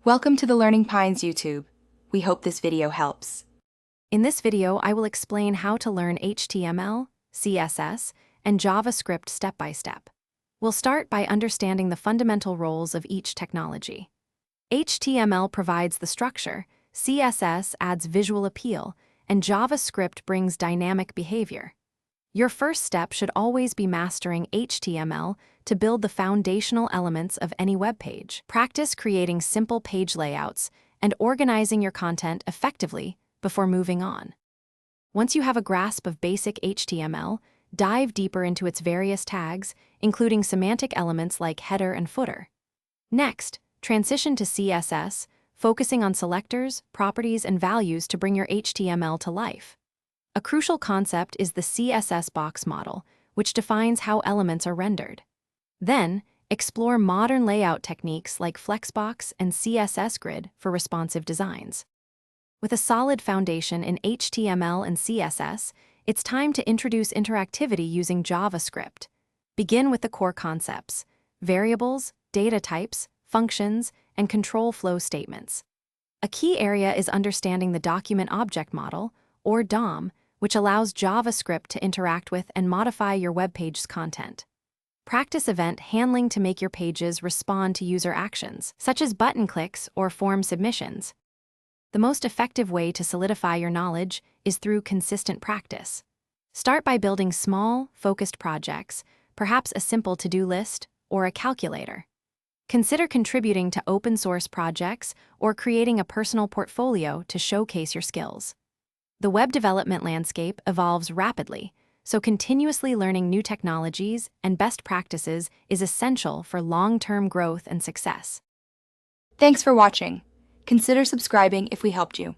Welcome to the Learning Pines YouTube. We hope this video helps. In this video, I will explain how to learn HTML, CSS, and JavaScript step by step. We'll start by understanding the fundamental roles of each technology. HTML provides the structure, CSS adds visual appeal, and JavaScript brings dynamic behavior. Your first step should always be mastering HTML to build the foundational elements of any web page. Practice creating simple page layouts and organizing your content effectively before moving on. Once you have a grasp of basic HTML, dive deeper into its various tags, including semantic elements like header and footer. Next, transition to CSS, focusing on selectors, properties, and values to bring your HTML to life. A crucial concept is the CSS box model, which defines how elements are rendered. Then, explore modern layout techniques like Flexbox and CSS Grid for responsive designs. With a solid foundation in HTML and CSS, it's time to introduce interactivity using JavaScript. Begin with the core concepts: variables, data types, functions, and control flow statements. A key area is understanding the document object model, or DOM, which allows JavaScript to interact with and modify your web page's content. Practice event handling to make your pages respond to user actions, such as button clicks or form submissions. The most effective way to solidify your knowledge is through consistent practice. Start by building small, focused projects, perhaps a simple to-do list or a calculator. Consider contributing to open-source projects or creating a personal portfolio to showcase your skills. The web development landscape evolves rapidly, so continuously learning new technologies and best practices is essential for long-term growth and success. Thanks for watching. Consider subscribing if we helped you.